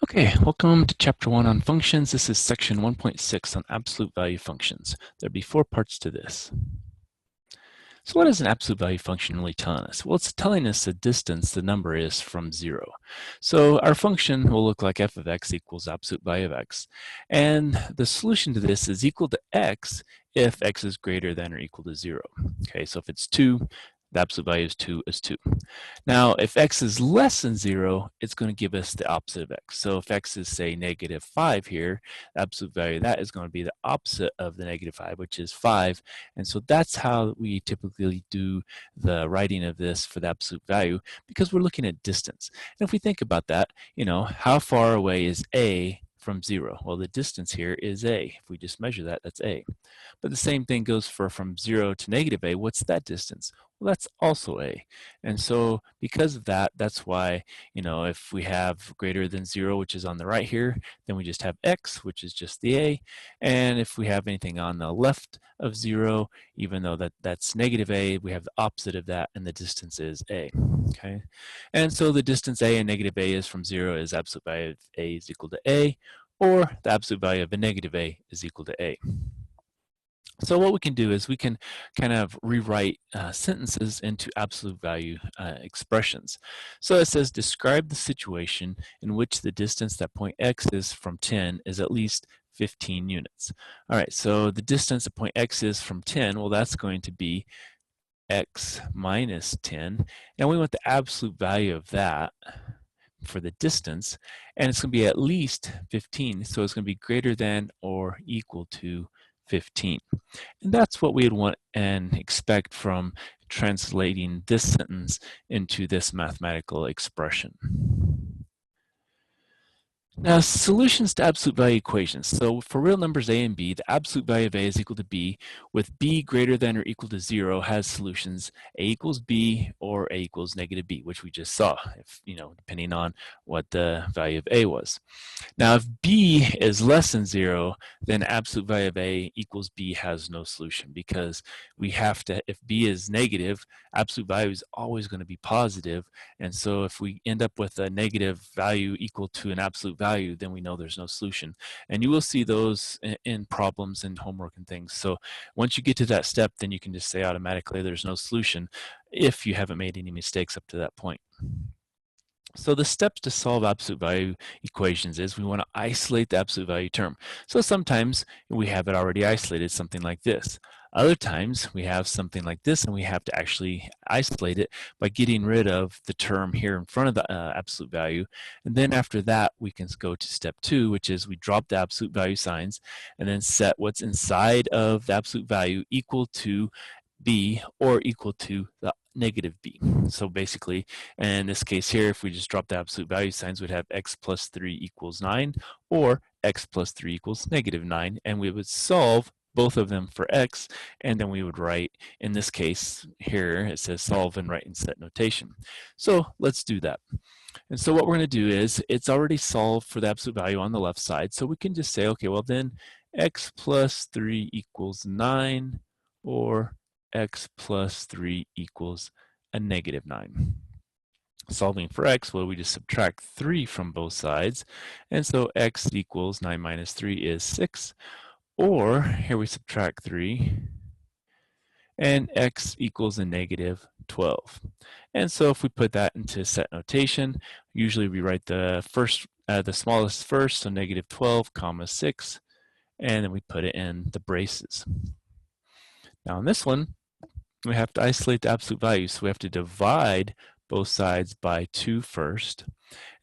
Okay, welcome to Chapter 1 on functions. This is Section 1.6 on absolute value functions. There'll be 4 parts to this. So what is an absolute value function really telling us? Well, it's telling us the distance the number is from 0. So our function will look like f of x equals absolute value of x. And the solution to this is equal to x if x is greater than or equal to 0. Okay, so if it's 2, the absolute value is 2. Now, if x is less than 0, it's going to give us the opposite of x. So if x is, say, negative 5 here, the absolute value of that is going to be the opposite of the negative 5, which is 5. And so that's how we typically do the writing of this for the absolute value, because we're looking at distance. And if we think about that, how far away is a from 0? Well, the distance here is a. If we just measure that, that's a. But the same thing goes for from 0 to negative a. What's that distance? Well, that's also a. And so because of that, that's why, if we have greater than 0, which is on the right here, then we just have x, which is just the a. And if we have anything on the left of 0, even though that's negative a, we have the opposite of that, and the distance is a. Okay. And so the distance a and negative a is from 0 is absolute value of a is equal to a, or the absolute value of a negative a is equal to a. So what we can do is we can kind of rewrite sentences into absolute value expressions. So it says, describe the situation in which the distance that point x is from 10 is at least 15 units. All right, so the distance at point x is from 10, well, that's going to be x minus 10. And we want the absolute value of that for the distance, and it's going to be at least 15, so it's going to be greater than or equal to 15. And that's what we'd want and expect from translating this sentence into this mathematical expression. Now, solutions to absolute value equations. So for real numbers a and b, the absolute value of a is equal to b, with b greater than or equal to 0 has solutions a equals b or a equals negative b, which we just saw, if depending on what the value of a was. Now, if b is less than 0, then absolute value of a equals b has no solution, because we have to, if b is negative, absolute value is always going to be positive. And so if we end up with a negative value equal to an absolute value, then we know there's no solution. And you will see those in problems and homework and things. So once you get to that step, then you can just say automatically there's no solution if you haven't made any mistakes up to that point. So the steps to solve absolute value equations is we want to isolate the absolute value term. So sometimes we have it already isolated, something like this. Other times we have something like this, and we have to actually isolate it by getting rid of the term here in front of the absolute value. And then after that, we can go to step 2, which is we drop the absolute value signs and then set what's inside of the absolute value equal to b or equal to the negative b. So basically, in this case here, if we just drop the absolute value signs, we'd have x plus 3 equals 9, or x plus 3 equals negative 9, and we would solve both of them for x, and then we would write, in this case here, it says solve and write in set notation. So let's do that. And so what we're going to do is, it's already solved for the absolute value on the left side, so we can just say, okay, well then x plus 3 equals 9, or x plus 3 equals a negative 9. Solving for x, well, we just subtract 3 from both sides, and so x equals 9 minus 3 is 6, or here we subtract 3, and x equals a negative 12. And so if we put that into set notation, usually we write the smallest first, so negative 12 comma 6, and then we put it in the braces. Now in this one, we have to isolate the absolute value, so we have to divide both sides by 2 first,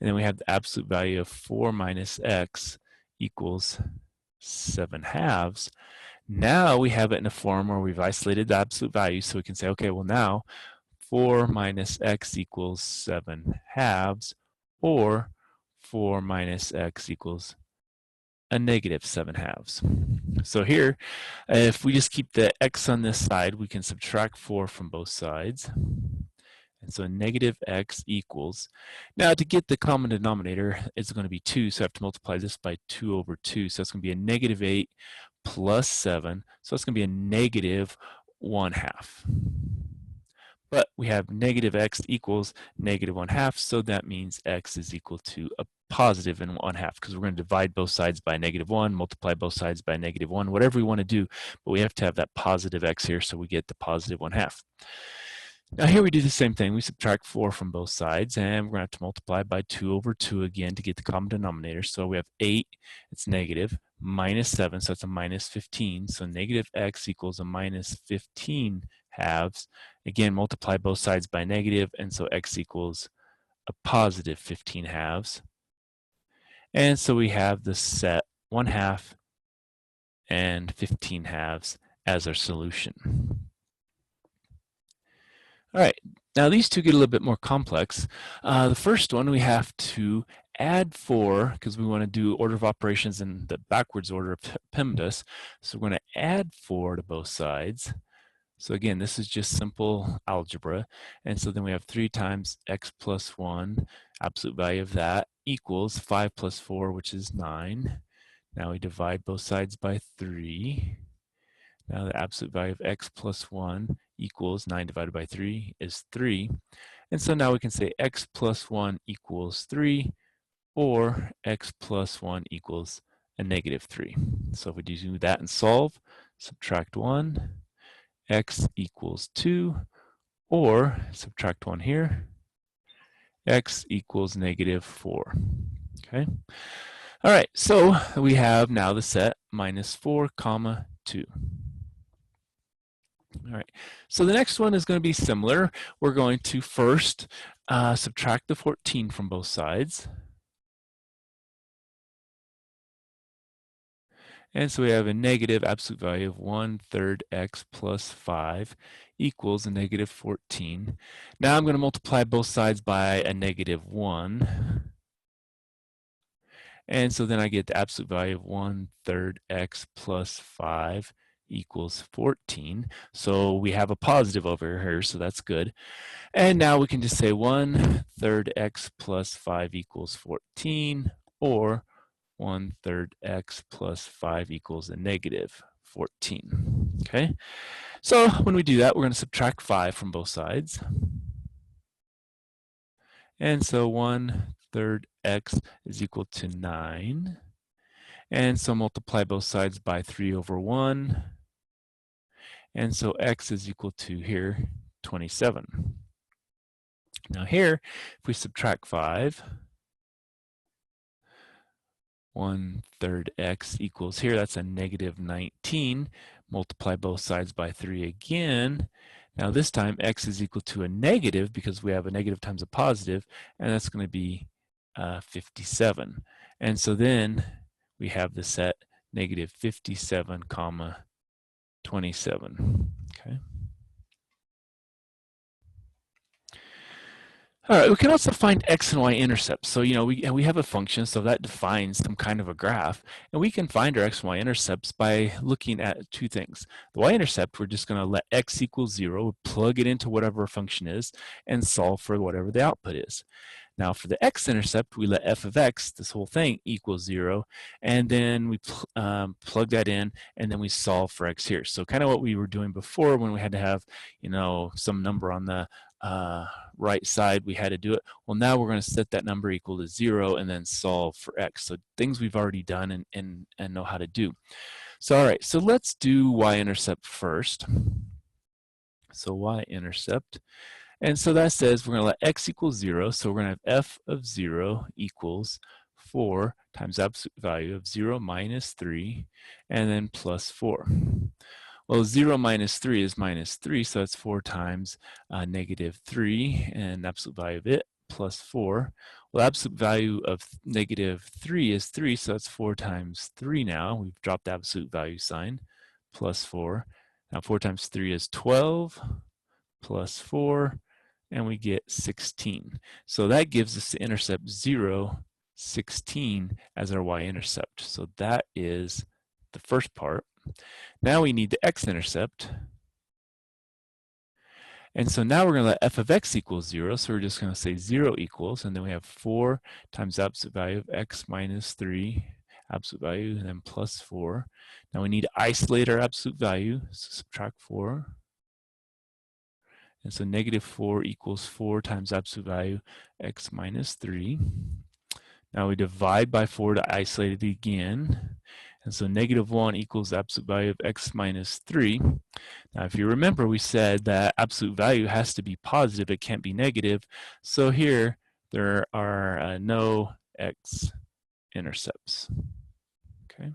and then we have the absolute value of 4 minus x equals 7/2. Now we have it in a form where we've isolated the absolute value, so we can say, okay, well now 4 minus x equals 7/2, or 4 minus x equals a negative 7/2. So here, if we just keep the x on this side, we can subtract 4 from both sides. And so negative x equals, now to get the common denominator, it's going to be 2, so I have to multiply this by 2 over 2. So it's going to be a negative 8 plus 7, so it's going to be a negative 1/2. but we have negative x equals negative 1/2, so that means x is equal to a positive and 1/2, because we're going to divide both sides by -1, multiply both sides by -1, whatever we want to do, but we have to have that positive x here, so we get the positive 1/2. Now here we do the same thing. We subtract 4 from both sides, and we're going to have to multiply by 2 over 2 again to get the common denominator. So we have 8, it's negative, minus 7, so it's a minus 15. So negative x equals a minus 15 halves. Again, multiply both sides by negative, and so x equals a positive 15 halves. And so we have the set 1/2 and 15 halves as our solution. All right, now these two get a little bit more complex. The first one, we have to add 4, because we want to do order of operations in the backwards order of PEMDAS. So we're going to add 4 to both sides. So again, this is just simple algebra. And so then we have 3 times x plus 1, absolute value of that, equals 5 plus 4, which is 9. Now we divide both sides by 3. Now the absolute value of x plus 1 equals 9 divided by 3 is 3. And so now we can say x plus 1 equals 3, or x plus 1 equals a negative 3. So if we do that and solve, subtract 1, x equals 2, or subtract 1 here, x equals negative 4. Okay. All right, so we have now the set minus 4 comma 2. All right, so the next one is going to be similar. We're going to first subtract the 14 from both sides. And so we have a negative absolute value of 1/3 x plus 5 equals a negative 14. Now I'm going to multiply both sides by a negative 1. And so then I get the absolute value of 1/3 x plus 5 equals 14. So we have a positive over here, so that's good. And now we can just say 1/3 x plus 5 equals 14, or 1/3 x plus 5 equals a negative 14. Okay, so when we do that, we're going to subtract 5 from both sides. And so 1/3 x is equal to 9. And so multiply both sides by 3 over 1. And so x is equal to here 27. Now here, if we subtract 5, 1/3 x equals here, that's a negative 19. Multiply both sides by 3 again. Now this time x is equal to a negative, because we have a negative times a positive, and that's going to be 57. And so then we have the set negative 57 comma 27. Okay. All right, we can also find x and y intercepts. So, we have a function, so that defines some kind of a graph. And we can find our x and y intercepts by looking at two things. The y-intercept, we're just going to let x equal 0, plug it into whatever our function is, and solve for whatever the output is. Now for the x-intercept, we let f of x, this whole thing, equals 0, and then we plug that in, and then we solve for x here. So kind of what we were doing before when we had to have, some number on the right side, we had to do it. Well, now we're going to set that number equal to 0 and then solve for x. So things we've already done and know how to do. So all right, so let's do y-intercept first. So y-intercept. And so that says we're going to let x equal 0. So we're going to have f of 0 equals 4 times absolute value of 0 minus 3, and then plus 4. Well, 0 minus 3 is minus 3, so that's 4 times negative 3, and absolute value of it, plus 4. Well, absolute value of negative 3 is 3, so that's 4 times 3 now. We've dropped the absolute value sign, plus 4. Now 4 times 3 is 12, plus 4, and we get 16. So that gives us the intercept 0, 16 as our y-intercept. So that is the first part. Now we need the x-intercept. And so now we're going to let f of x equals 0. So we're just going to say 0 equals, and then we have 4 times absolute value of x minus 3, absolute value, and then plus 4. Now we need to isolate our absolute value, so subtract 4. And so negative 4 equals 4 times absolute value x minus 3. Now we divide by 4 to isolate it again. And so negative 1 equals the absolute value of x minus 3. Now if you remember, we said that absolute value has to be positive, it can't be negative. So here there are no x-intercepts. Okay.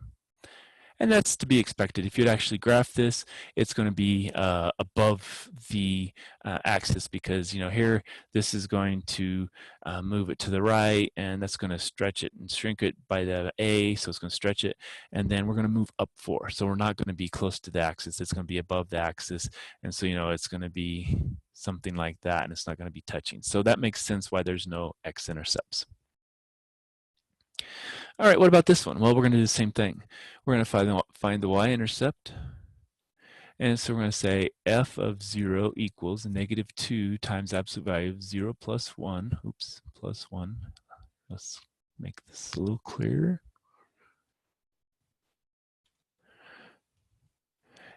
And that's to be expected. If you'd actually graph this, it's going to be above the axis, because here this is going to move it to the right, and that's going to stretch it and shrink it by the a, so it's going to stretch it, and then we're going to move up 4. So we're not going to be close to the axis. It's going to be above the axis, and so it's going to be something like that, and it's not going to be touching. So that makes sense why there's no x-intercepts. All right, what about this one? Well, we're going to do the same thing. We're going to find the y-intercept. And so we're going to say f of 0 equals negative 2 times absolute value of 0 plus 1. Oops, plus 1. Let's make this a little clearer.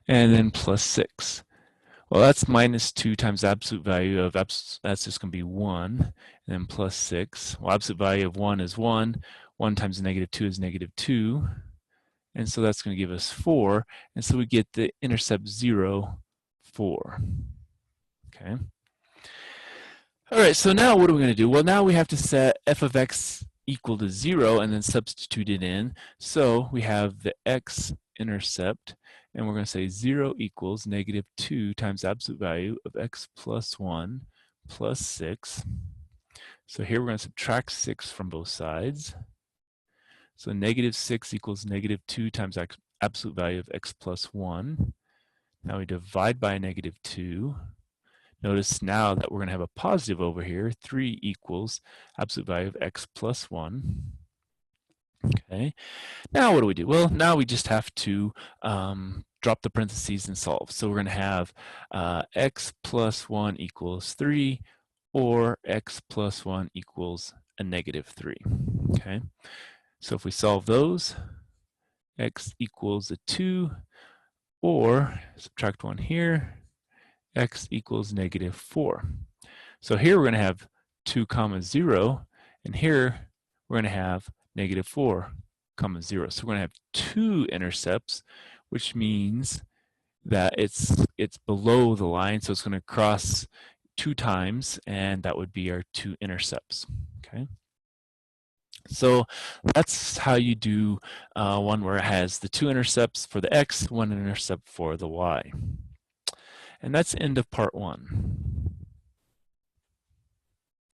And then plus 6. Well, that's minus 2 times absolute value of, that's just going to be 1. And then plus 6. Well, absolute value of 1 is 1. 1 times negative 2 is negative 2. And so that's going to give us 4. And so we get the intercept 0, 4. Okay. All right, so now what are we going to do? Well, now we have to set f of x equal to 0 and then substitute it in. So we have the x-intercept, and we're going to say 0 equals negative 2 times absolute value of x plus 1 plus 6. So here we're going to subtract 6 from both sides. So negative 6 equals negative 2 times absolute value of x plus 1. Now we divide by negative 2. Notice now that we're going to have a positive over here. 3 equals absolute value of x plus 1. Okay. Now what do? Well, now we just have to drop the parentheses and solve. So we're going to have x plus 1 equals 3, or x plus 1 equals a negative 3. Okay. So if we solve those, x equals a 2, or subtract 1 here, x equals negative 4. So here we're going to have 2 comma 0, and here we're going to have negative 4 comma 0. So we're going to have 2 intercepts, which means that it's below the line, so it's going to cross 2 times, and that would be our 2 intercepts. Okay. So that's how you do one where it has the 2 intercepts for the x, 1 intercept for the y. And that's the end of part 1.